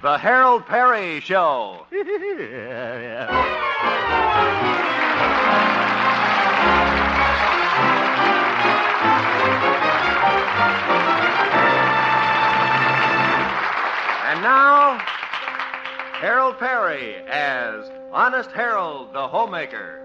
The Harold Peary Show. And now, Harold Peary as Honest Harold, the Homemaker.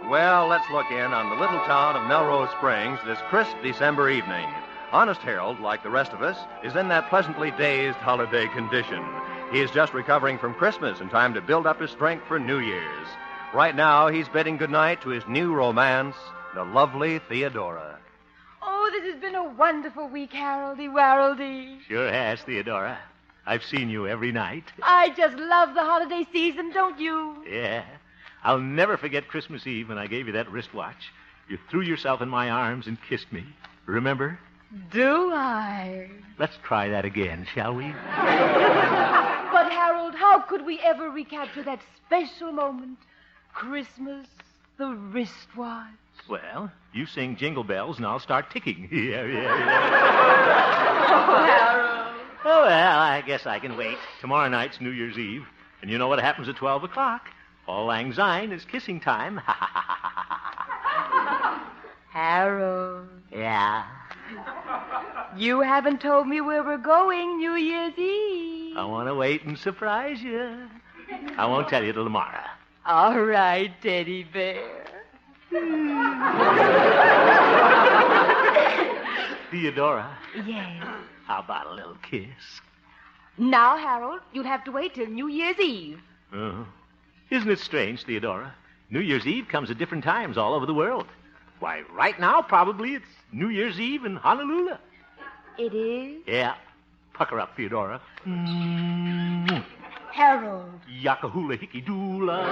Well, let's look in on the little town of Melrose Springs this crisp December evening. Honest Harold, like the rest of us, is in that pleasantly dazed holiday condition. He is just recovering from Christmas in time to build up his strength for New Year's. Right now, he's bidding goodnight to his new romance, the lovely Theodora. Oh, this has been a wonderful week, Haroldy Waroldy. Sure has, Theodora. I've seen you every night. I just love the holiday season, don't you? Yeah. I'll never forget Christmas Eve when I gave you that wristwatch. You threw yourself in my arms and kissed me. Remember? Do I? Let's try that again, shall we? But, Harold, how could we ever recapture that special moment? Christmas, the wristwatch. Well, you sing Jingle Bells and I'll start ticking. Yeah. Oh, Harold. Oh, well, I guess I can wait. Tomorrow night's New Year's Eve, and you know what happens at 12 o'clock. Auld Lang Syne is kissing time. Harold. Yeah. You haven't told me where we're going New Year's Eve. I want to wait and surprise you. I won't tell you till tomorrow. All right, Teddy Bear. Theodora. Yes. How about a little kiss? Now, Harold, you'll have to wait till New Year's Eve. Uh-huh. Isn't it strange, Theodora? New Year's Eve comes at different times all over the world. Why, right now, probably it's New Year's Eve in Honolulu. It is? Yeah. Pucker up, Theodora. Harold. Yakahula hickey doola.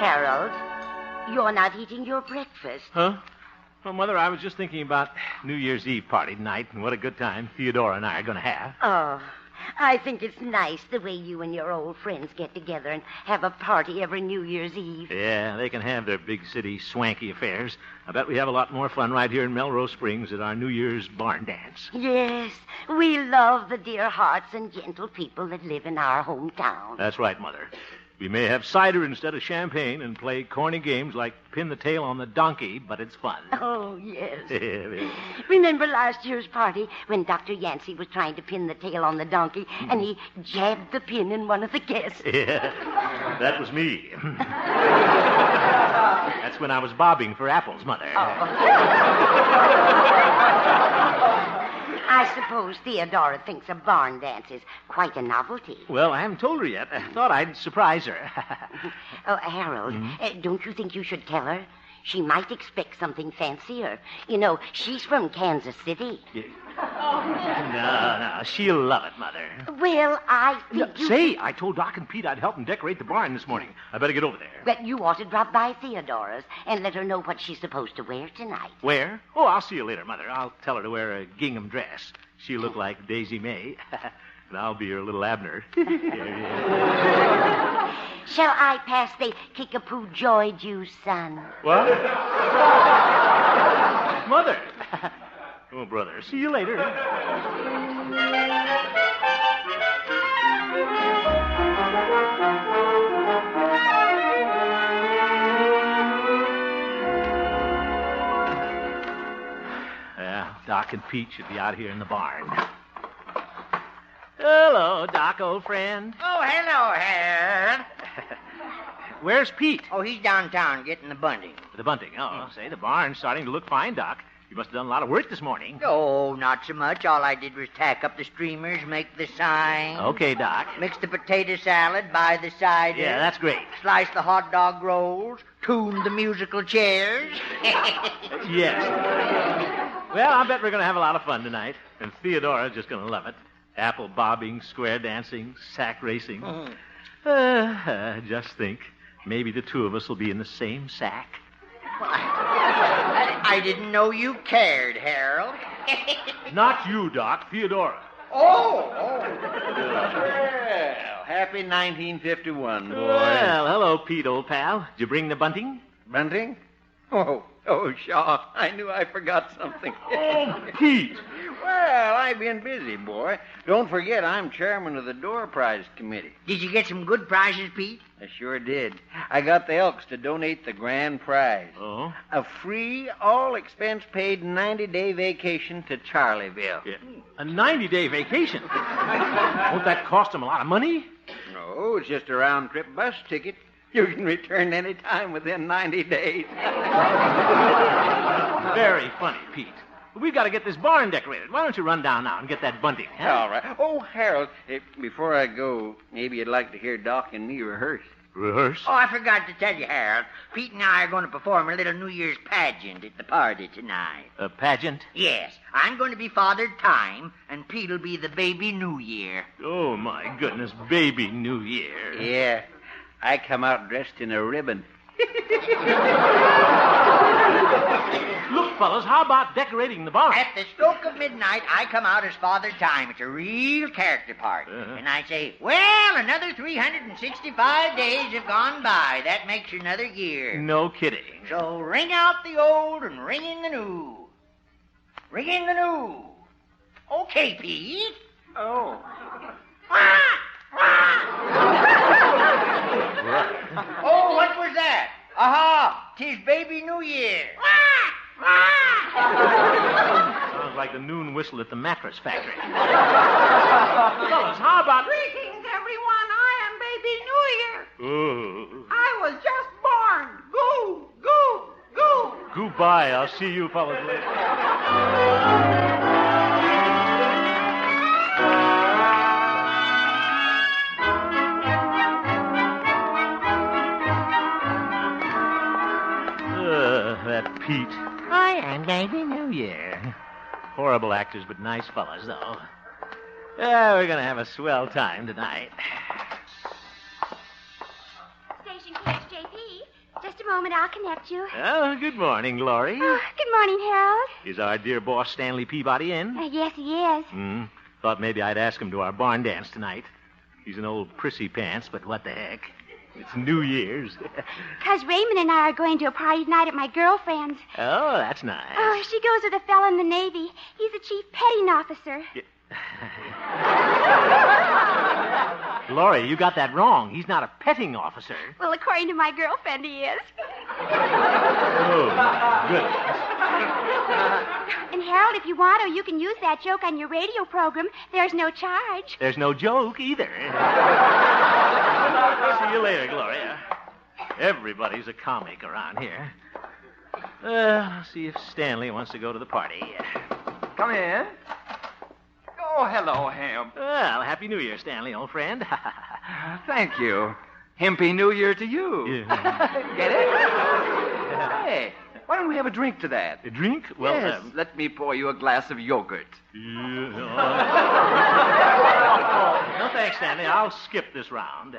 Harold, you're not eating your breakfast. Huh? Well, Mother, I was just thinking about New Year's Eve party tonight and what a good time Theodora and I are going to have. Oh, I think it's nice the way you and your old friends get together and have a party every New Year's Eve. Yeah, they can have their big city swanky affairs. I bet we have a lot more fun right here in Melrose Springs at our New Year's barn dance. Yes, we love the dear hearts and gentle people that live in our hometown. That's right, Mother. We may have cider instead of champagne and play corny games like pin the tail on the donkey, but it's fun. Oh, yes. Remember last year's party when Dr. Yancey was trying to pin the tail on the donkey and he jabbed the pin in one of the guests? Yeah, that was me. That's when I was bobbing for apples, Mother. I suppose Theodora thinks a barn dance is quite a novelty. Well, I haven't told her yet. I thought I'd surprise her. Oh, Harold, don't you think you should tell her? She might expect something fancier. You know, she's from Kansas City. No, she'll love it, Mother. Well, I think Say, I told Doc and Pete I'd help them decorate the barn this morning. I better get over there. But you ought to drop by Theodora's and let her know what she's supposed to wear tonight. Where? Oh, I'll see you later, Mother. I'll tell her to wear a gingham dress. She'll look like Daisy May. And I'll be her little Abner. Shall I pass the Kickapoo Joy Juice, son? What? Mother. Oh, brother. See you later. Yeah, Doc and Pete should be out here in the barn. Hello, Doc, old friend. Oh, hello, Harold. Where's Pete? Oh, he's downtown getting the bunting. The bunting. Oh, say, the barn's starting to look fine, Doc. You must have done a lot of work this morning. Oh, not so much. All I did was tack up the streamers, make the sign. Okay, Doc. Mix the potato salad, buy the cider. Yeah, that's great. Slice the hot dog rolls, tune the musical chairs. Yes. Well, I bet we're going to have a lot of fun tonight. And Theodora's just going to love it. Apple bobbing, square dancing, sack racing. Just think. Maybe the two of us will be in the same sack. I didn't know you cared, Harold. Not you, Doc. Theodora. Oh. Well, happy 1951, boys. Well, hello, Pete, old pal. Did you bring the bunting? Bunting? Oh, Shaw, I knew I forgot something. Oh, Pete. Well, I've been busy, boy. Don't forget I'm chairman of the Door Prize Committee. Did you get some good prizes, Pete? I sure did. I got the Elks to donate the grand prize. Oh? A free, all-expense-paid 90-day vacation to Charlieville. Yeah. A 90-day vacation? Won't that cost him a lot of money? No, it's just a round-trip bus ticket. You can return any time within 90 days. Very funny, Pete. We've got to get this barn decorated. Why don't you run down now and get that bunting? Huh? All right. Oh, Harold, before I go, maybe you'd like to hear Doc and me rehearse. Rehearse? Oh, I forgot to tell you, Harold. Pete and I are going to perform a little New Year's pageant at the party tonight. A pageant? Yes. I'm going to be Father Time, and Pete'll be the baby New Year. Oh, my goodness. Baby New Year. Yeah. I come out dressed in a ribbon. Look, fellas, how about decorating the barn? At the stroke of midnight, I come out as Father Time. It's a real character part. Uh-huh. And I say, well, another 365 days have gone by. That makes another year. No kidding. So ring out the old and ring in the new. Ring in the new. Okay, Pete. Oh. Oh, what was that? Aha! 'Tis baby New Year. Sounds like the noon whistle at the mattress factory. Fellas, how about... Greetings, everyone. I am baby New Year. Oh. I was just born. Goo, goo, goo. Goodbye. I'll see you fellas later. That Pete. I am baby New Year. Horrible actors, but nice fellas, though. We're going to have a swell time tonight. Station Coach JP. Just a moment, I'll connect you. Oh, good morning, Glory. Oh, good morning, Harold. Is our dear boss Stanley Peabody in? Yes, he is. Thought maybe I'd ask him to our barn dance tonight. He's an old prissy pants, but what the heck? It's New Year's. 'Cause Raymond and I are going to a party tonight at my girlfriend's. Oh, that's nice. Oh, she goes with a fellow in the Navy. He's a chief petting officer. Gloria, you got that wrong. He's not a petting officer. Well, according to my girlfriend, he is. Oh, good. And Harold, if you want to, you can use that joke on your radio program. There's no charge. There's no joke either. See you later, Gloria. Everybody's a comic around here. I'll see if Stanley wants to go to the party. Come in. Oh, hello, Hemp. Well, Happy New Year, Stanley, old friend. Thank you. Happy New Year to you. Yeah. Get it? Hey, why don't we have a drink to that? A drink? Well, yes, let me pour you a glass of yogurt. No, thanks, Stanley. I'll skip this round.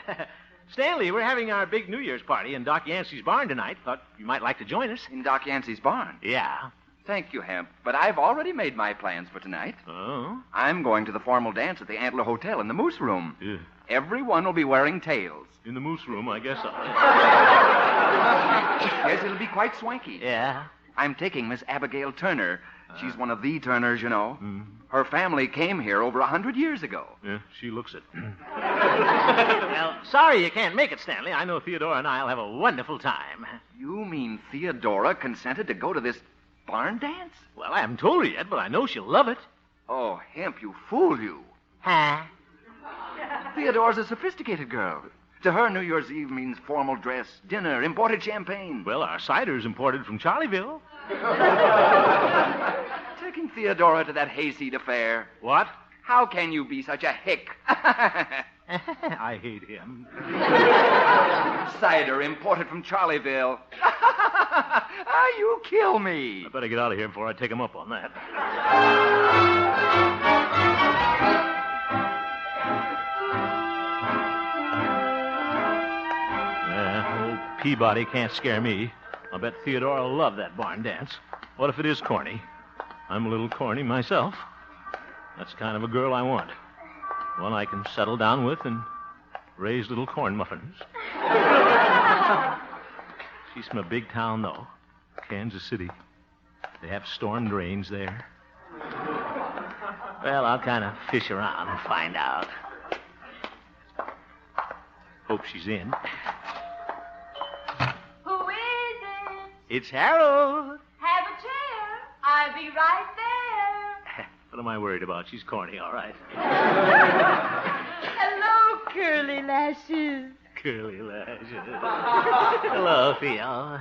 Stanley, we're having our big New Year's party in Doc Yancey's barn tonight. Thought you might like to join us. In Doc Yancey's barn? Yeah. Thank you, Hemp, but I've already made my plans for tonight. Oh? I'm going to the formal dance at the Antler Hotel in the Moose Room. Yeah. Everyone will be wearing tails. In the Moose Room, I guess. Yes, it'll be quite swanky. Yeah? I'm taking Miss Abigail Turner. She's one of the Turners, you know. Mm. Her family came here over 100 years ago. Yeah, she looks it. Well, sorry you can't make it, Stanley. I know Theodora and I'll have a wonderful time. You mean Theodora consented to go to this barn dance? Well, I haven't told her yet, but I know she'll love it. Oh, Hemp, you fool you. Huh? Theodora's a sophisticated girl. To her, New Year's Eve means formal dress, dinner, imported champagne. Well, our cider's imported from Charlieville. Taking Theodora to that hayseed affair. What? How can you be such a hick? I hate him. Cider imported from Charlieville. You kill me. I better get out of here before I take him up on that. Peabody can't scare me. I'll bet Theodora will love that barn dance. What if it is corny? I'm a little corny myself. That's the kind of a girl I want. One I can settle down with and raise little corn muffins. She's from a big town, though. Kansas City. They have storm drains there. Well, I'll kind of fish around and find out. Hope she's in. Who is it? It's Harold. Have a chair. I'll be right there. What am I worried about? She's corny, all right. Hello, curly lashes. Curly lashes. Hello, Theo.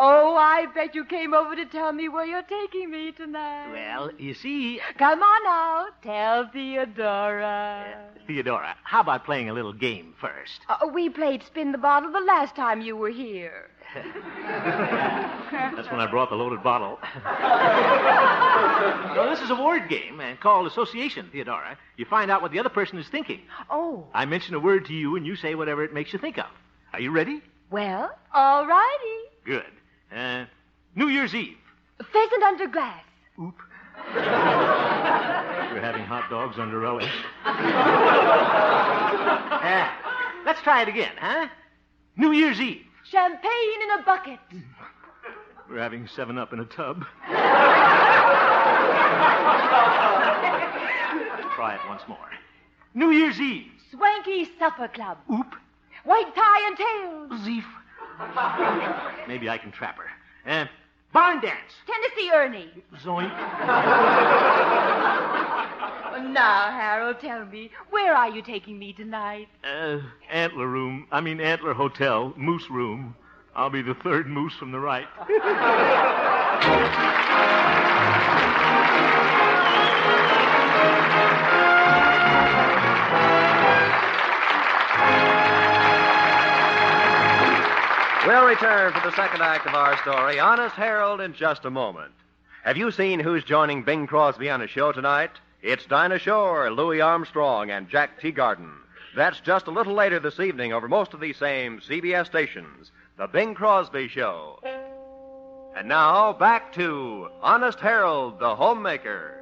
Oh, I bet you came over to tell me where you're taking me tonight. Well, you see... Come on now. Tell Theodora. Theodora, how about playing a little game first? We played Spin the Bottle the last time you were here. That's when I brought the loaded bottle. No, this is a word game called association, Theodora. You find out what the other person is thinking. Oh. I mention a word to you, and you say whatever it makes you think of. Are you ready? Well, all righty. Good. New Year's Eve. Pheasant under glass. Oop. We're having hot dogs under relish. Let's try it again, huh? New Year's Eve. Champagne in a bucket. We're having 7-Up in a tub. Try it once more. New Year's Eve. Swanky supper club. Oop. White tie and tails. Zeef. Maybe I can trap her. Barn dance. Tennessee Ernie. Zoink. Now, Harold, tell me, where are you taking me tonight? Antler Hotel, Moose Room. I'll be the third moose from the right. We'll return for the second act of our story, Honest Harold, in just a moment. Have you seen who's joining Bing Crosby on his show tonight? It's Dinah Shore, Louis Armstrong, and Jack Teagarden. That's just a little later this evening over most of these same CBS stations. The Bing Crosby Show. And now, back to Honest Harold, the homemaker.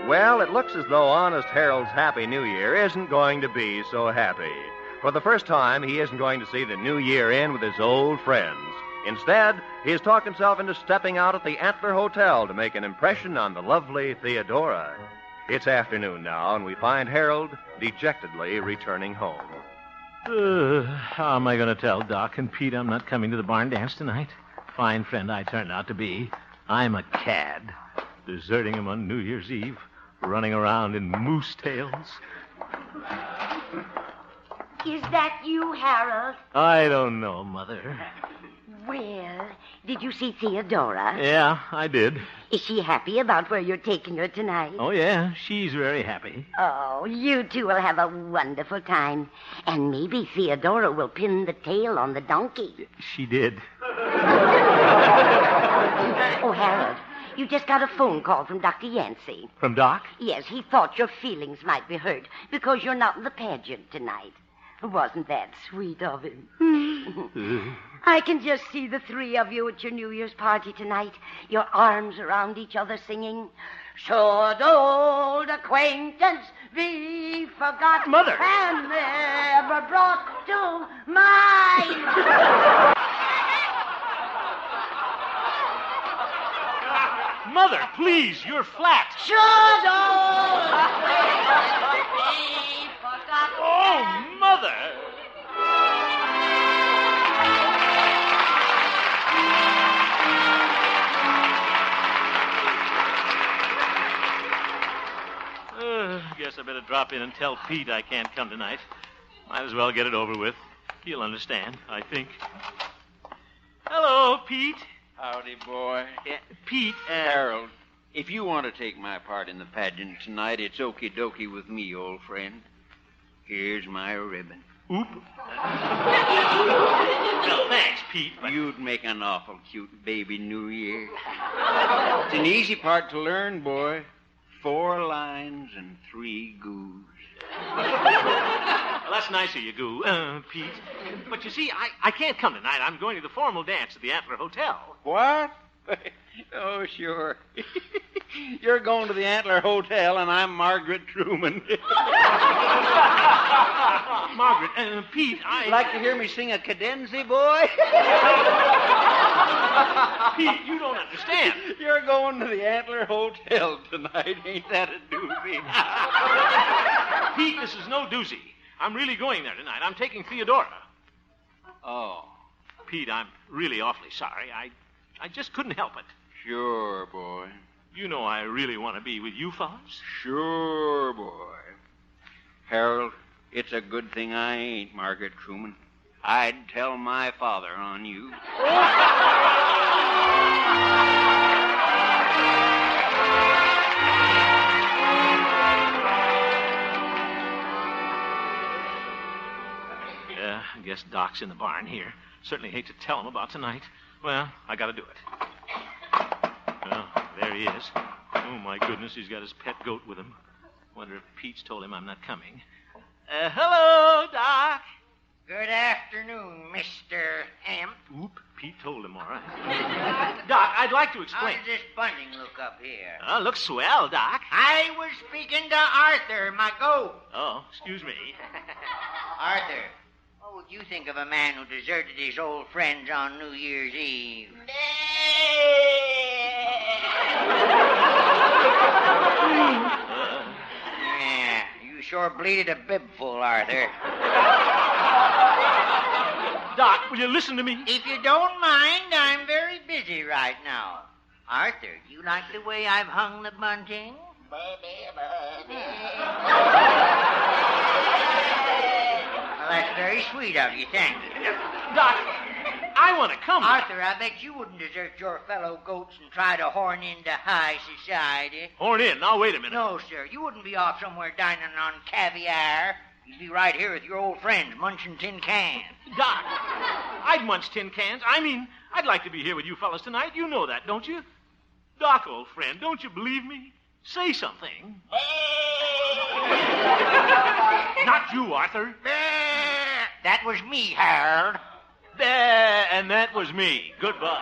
Well, it looks as though Honest Harold's Happy New Year isn't going to be so happy. For the first time, he isn't going to see the new year in with his old friends. Instead, he has talked himself into stepping out at the Antler Hotel to make an impression on the lovely Theodora. It's afternoon now, and we find Harold dejectedly returning home. How am I going to tell Doc and Pete I'm not coming to the barn dance tonight? Fine friend I turned out to be. I'm a cad. Deserting him on New Year's Eve. Running around in moose tails. Is that you, Harold? I don't know, Mother. Well, did you see Theodora? Yeah, I did. Is she happy about where you're taking her tonight? Oh, yeah, she's very happy. Oh, you two will have a wonderful time. And maybe Theodora will pin the tail on the donkey. She did. Oh, Harold, you just got a phone call from Dr. Yancey. From Doc? Yes, he thought your feelings might be hurt because you're not in the pageant tonight. Wasn't that sweet of him? I can just see the three of you at your New Year's party tonight, your arms around each other singing, "Should old acquaintance be forgotten, Mother! And never brought to mind." Mother, please, you're flat. Should old acquaintance be forgotten. Oh, Mother! Guess I better drop in and tell Pete I can't come tonight. Might as well get it over with. He'll understand, I think. Hello, Pete. Howdy, boy. Pete, Harold, if you want to take my part in the pageant tonight, it's okie dokie with me, old friend. Here's my ribbon. Oop. Well, thanks, Pete. But... You'd make an awful cute baby New Year. It's an easy part to learn, boy. 4 lines and 3 goos. Well, that's nice of you, Goo, Pete. But you see, I can't come tonight. I'm going to the formal dance at the Antler Hotel. What? Oh, sure. You're going to the Antler Hotel, and I'm Margaret Truman. Margaret, Pete, Like to hear me sing a cadenza, boy? Pete, you don't understand. You're going to the Antler Hotel tonight. Ain't that a doozy? Pete, this is no doozy. I'm really going there tonight. I'm taking Theodora. Oh. Pete, I'm really awfully sorry. I just couldn't help it. Sure, boy. You know I really want to be with you fellas. Sure, boy. Harold, it's a good thing I ain't Margaret Truman. I'd tell my father on you. Yeah, I guess Doc's in the barn here. Certainly hate to tell him about tonight. Well, I got to do it. Well, there he is. Oh, my goodness, he's got his pet goat with him. Wonder if Pete's told him I'm not coming. Hello, Doc. Good afternoon, Mr. Hemp. Oop, Pete told him, all right. Doc, I'd like to How explain. does this bunting look up here? Oh, looks swell, Doc. I was speaking to Arthur, my goat. Oh, excuse me. Arthur, what would you think of a man who deserted his old friends on New Year's Eve? Yeah, you sure bleated a bibful, Arthur. Doc, will you listen to me? If you don't mind, I'm very busy right now. Arthur, do you like the way I've hung the bunting? Well, that's very sweet of you, thank you. Doc, I want to come. Arthur, I bet you wouldn't desert your fellow goats and try to horn into high society. Horn in. Now, wait a minute. No, sir. You wouldn't be off somewhere dining on caviar. You'd be right here with your old friends, munching tin cans. Doc, I'd munch tin cans. I mean, I'd like to be here with you fellas tonight. You know that, don't you? Doc, old friend, don't you believe me? Say something. Not you, Arthur. That was me, Harold. And that was me. Goodbye.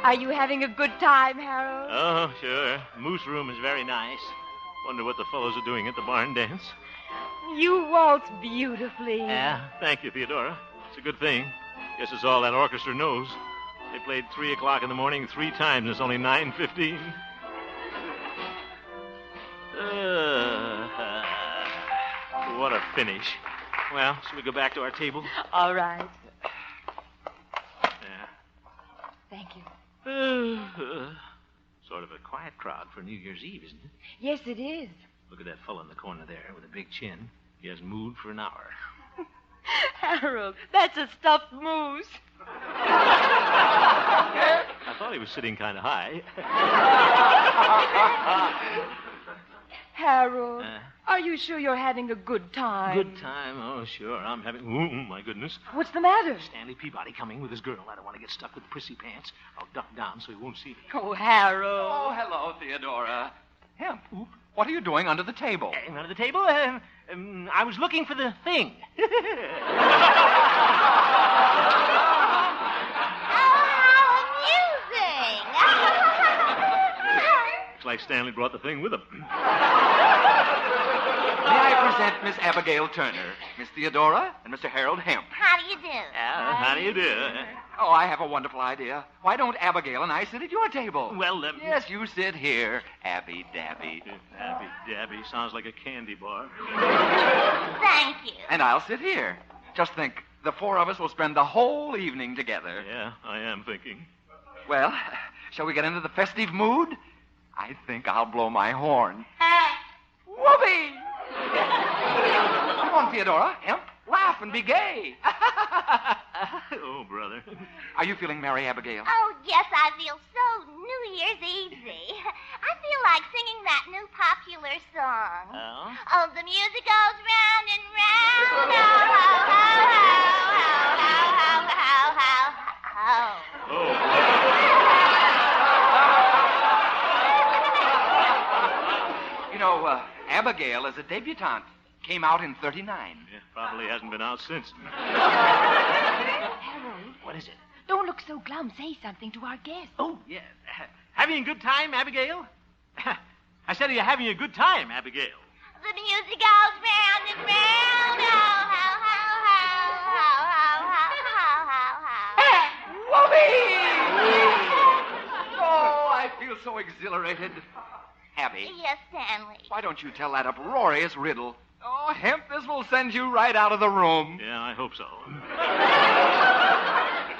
Are you having a good time, Harold? Oh, sure. Moose room is very nice. Wonder what the fellows are doing at the barn dance. You waltz beautifully. Yeah, thank you, Theodora. It's a good thing. Guess it's all that orchestra knows. They played 3 o'clock in the morning 3 times, and it's only 9:15. What a finish. Well, shall we go back to our table? All right. Yeah. Thank you. Sort of a quiet crowd for New Year's Eve, isn't it? Yes, it is. Look at that fellow in the corner there with a big chin. He has mood for an hour. Harold, that's a stuffed moose. I thought he was sitting kind of high. Harold, are you sure you're having a good time? Good time? Oh, sure. I'm having... Oh, my goodness. What's the matter? Stanley Peabody coming with his girl. I don't want to get stuck with prissy pants. I'll duck down so he won't see me. Oh, Harold. Oh, hello, Theodora. Hemp, what are you doing under the table? Under the table? I was looking for the thing. Looks like Stanley brought the thing with him. May I present Miss Abigail Turner, Miss Theodora, and Mr. Harold Hemp. How do you do? How do you do? Oh, I have a wonderful idea. Why don't Abigail and I sit at your table? Well, Yes, you sit here, Abby Dabby. Abby Dabby sounds like a candy bar. Thank you. And I'll sit here. Just think, the 4 of us will spend the whole evening together. Yeah, I am thinking. Well, shall we get into the festive mood? I think I'll blow my horn. Whoopee! Come on, Theodora, Hemp, laugh and be gay. Oh, brother. Are you feeling merry, Abigail? Oh, yes, I feel so New Year's Eve-y. I feel like singing that new popular popular song. Oh? Oh, the music goes round and round. You know, Abigail is a debutante. Came out in 39. Yeah, probably hasn't been out since. Harold, What is it? don't look so glum. Say something to our guest. Oh, yeah. Having a good time, Abigail? I said, are you having a good time, Abigail? The music goes round and round. Oh, I feel so exhilarated. Abby, Yes, Stanley. why don't you tell that uproarious riddle? Oh, Hemp, this will send you right out of the room. Yeah, I hope so.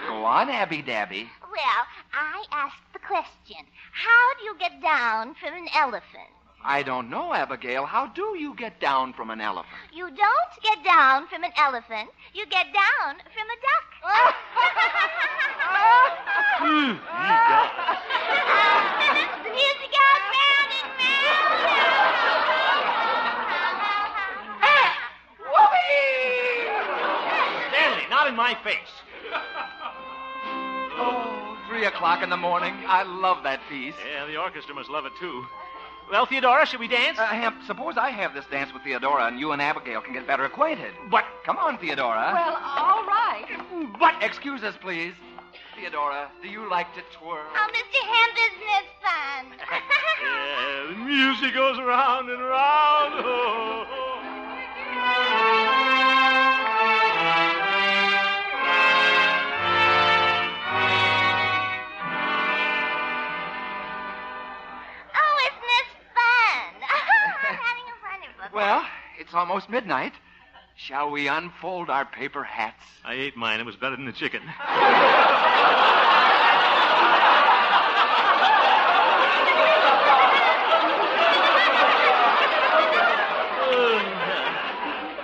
Go on, Abby Dabby. Well, I asked the question, how do you get down from an elephant? I don't know, Abigail. How do you get down from an elephant? You don't get down from an elephant. You get down from a duck. The music goes round and round. Stanley, not in my face. Oh, 3 o'clock in the morning. I love that piece. Yeah, the orchestra must love it, too. Well, Theodora, should we dance? Hemp, suppose I have this dance with Theodora and you and Abigail can get better acquainted. But come on, Theodora. Well, all right. But excuse us, please. Theodora, do you like to twirl? Oh, Mr. Hemp, isn't this fun? Yeah, the music goes round and round. Oh, oh. Well, it's almost midnight. Shall we unfold our paper hats? I ate mine. It was better than the chicken.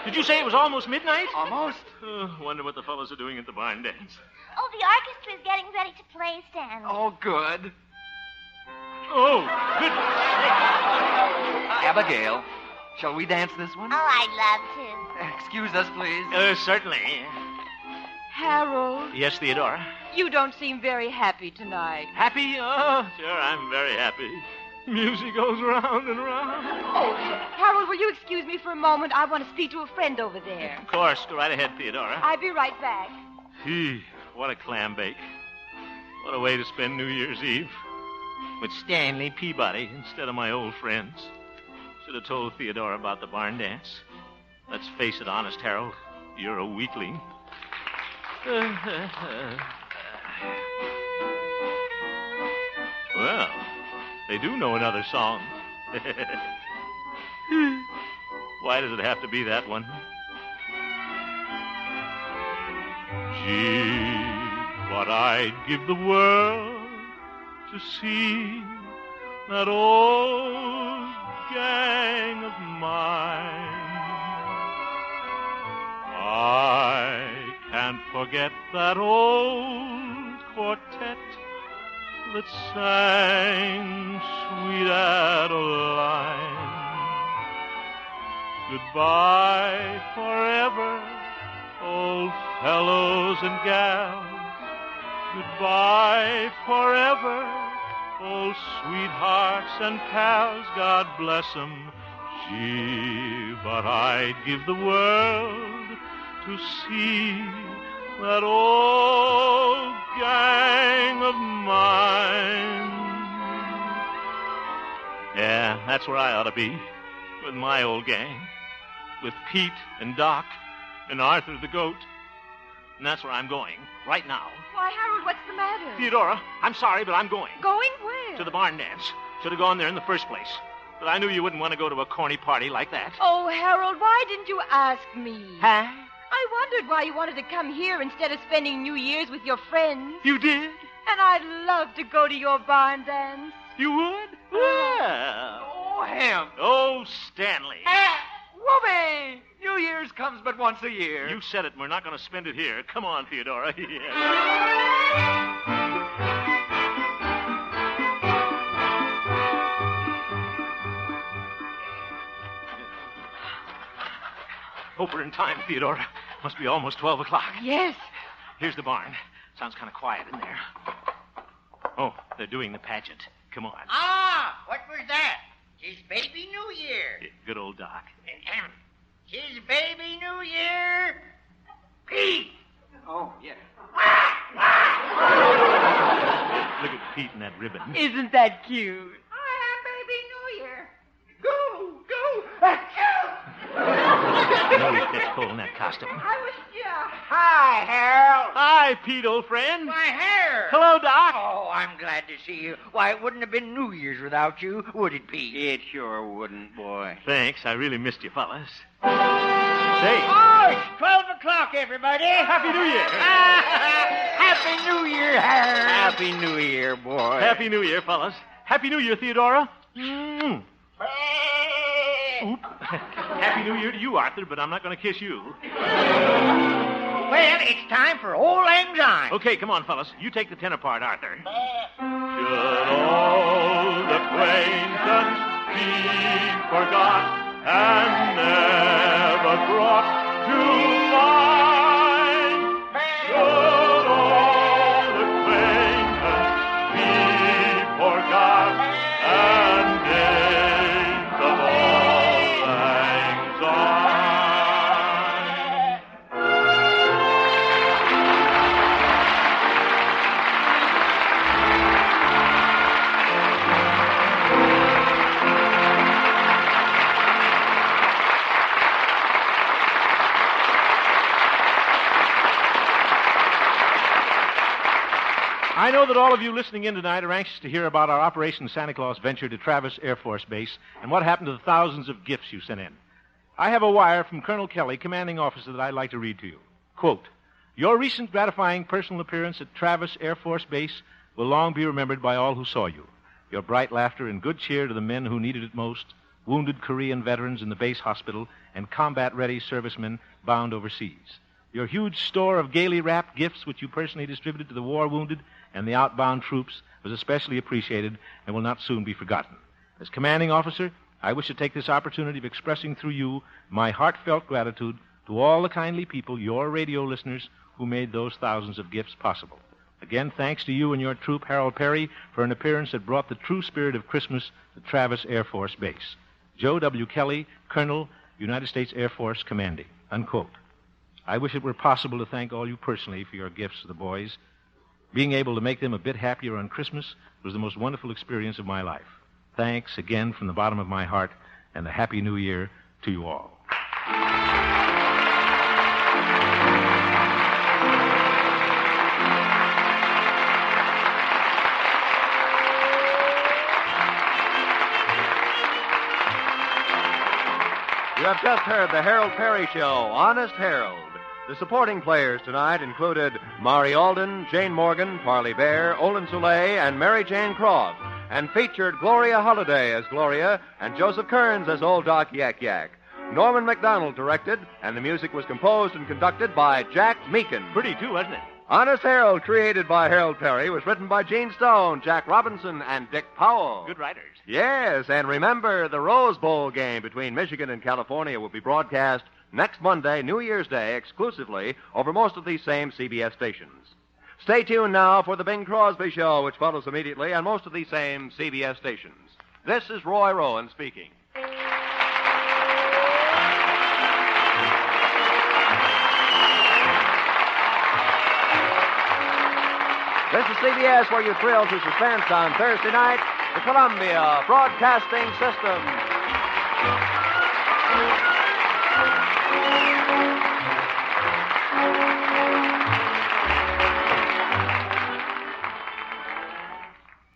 Did you say it was almost midnight? Almost. Wonder what the fellows are doing at the barn dance. Oh, the orchestra's getting ready to play, Stanley. Oh, good. Oh, good. Abigail, shall we dance this one? Oh, I'd love to. Excuse us, please. Certainly. Harold, Yes, Theodora. you don't seem very happy tonight. Happy? Oh, sure, I'm very happy. Music goes round and round. Oh, Harold, will you excuse me for a moment? I want to speak to a friend over there. Of course, go right ahead, Theodora. I'll be right back. Gee, what a clam bake. What a way to spend New Year's Eve. With Stanley Peabody instead of my old friends. Should have told Theodora about the barn dance. Let's face it, honest Harold, you're a weakling. Well, they do know another song. Why does it have to be that one? Gee, what I'd give the world to see that old gang of mine. I can't forget that old quartet that sang Sweet Adeline. Goodbye forever, old fellows and gals. Goodbye forever, old sweethearts and pals. God bless 'em. Gee, but I'd give the world to see that old gang of mine. Yeah, that's where I ought to be, with my old gang, with Pete and Doc and Arthur the goat. And that's where I'm going, right now. Why, Harold, what's the matter? Theodora, I'm sorry, but I'm going. Going where? To the barn dance. Should have gone there in the first place. But I knew you wouldn't want to go to a corny party like that. Oh, Harold, why didn't you ask me? Huh? I wondered why you wanted to come here instead of spending New Year's with your friends. You did? And I'd love to go to your barn dance. You would? Well. Oh, Hemp. Oh, Stanley. Whoopee! New Year's comes but once a year. You said it, and we're not going to spend it here. Come on, Theodora. Hope we're in time, Theodora. Must be almost 12 o'clock. Yes. Here's the barn. Sounds kind of quiet in there. Oh, they're doing the pageant. Come on. Ah, what was that? 'Tis Baby New Year. Good old Doc. 'Tis Baby New Year. Pete! Oh, yeah. Look at Pete and that ribbon. Isn't that cute? I am Baby New Year. Go, go. No, he gets cold in that costume. I was, yeah. Hi, Harold. Hi, Pete, old friend. My hair. Hello, Doc. Oh, I'm glad to see you. Why, it wouldn't have been New Year's without you, would it, Pete? It sure wouldn't, boy. Thanks. I really missed you, fellas. Say. Oh, it's 12 o'clock, everybody. Happy New Year. Happy New Year, Harold. Happy New Year, boy. Happy New Year, fellas. Happy New Year, Theodora. Mm. Oop. Happy New Year to you, Arthur, but I'm not going to kiss you. Well, it's time for Old Lang Syne. Okay, come on, fellas. You take the tenor part, Arthur. Should old acquaintance be forgot and never brought to mind? Should old acquaintance be forgot and days of Auld Lang Syne? I know that all of you listening in tonight are anxious to hear about our Operation Santa Claus venture to Travis Air Force Base and what happened to the thousands of gifts you sent in. I have a wire from Colonel Kelly, commanding officer, that I'd like to read to you. Quote, your recent gratifying personal appearance at Travis Air Force Base will long be remembered by all who saw you. Your bright laughter and good cheer to the men who needed it most, wounded Korean veterans in the base hospital, and combat-ready servicemen bound overseas. Your huge store of gaily wrapped gifts which you personally distributed to the war-wounded and the outbound troops was especially appreciated and will not soon be forgotten. As commanding officer, I wish to take this opportunity of expressing through you my heartfelt gratitude to all the kindly people, your radio listeners, who made those thousands of gifts possible. Again, thanks to you and your troop, Harold Peary, for an appearance that brought the true spirit of Christmas to Travis Air Force Base. Joe W. Kelly, Colonel, United States Air Force, commanding. Unquote. I wish it were possible to thank all you personally for your gifts to the boys. Being able to make them a bit happier on Christmas was the most wonderful experience of my life. Thanks again from the bottom of my heart, and a Happy New Year to you all. You have just heard the Harold Peary Show, Honest Harold. The supporting players tonight included Mari Alden, Jane Morgan, Parley Bear, Olin Soule, and Mary Jane Croft, and featured Gloria Holliday as Gloria and Joseph Kearns as Old Doc Yak Yak. Norman MacDonald directed, and the music was composed and conducted by Jack Meakin. Pretty, too, wasn't it? Honest Harold, created by Harold Peary, was written by Gene Stone, Jack Robinson, and Dick Powell. Good writers. Yes, and remember, the Rose Bowl game between Michigan and California will be broadcast next Monday, New Year's Day, exclusively over most of these same CBS stations. Stay tuned now for the Bing Crosby Show, which follows immediately on most of these same CBS stations. This is Roy Rowan speaking. This is CBS, where you thrill to suspense on Thursday night, the Columbia Broadcasting System.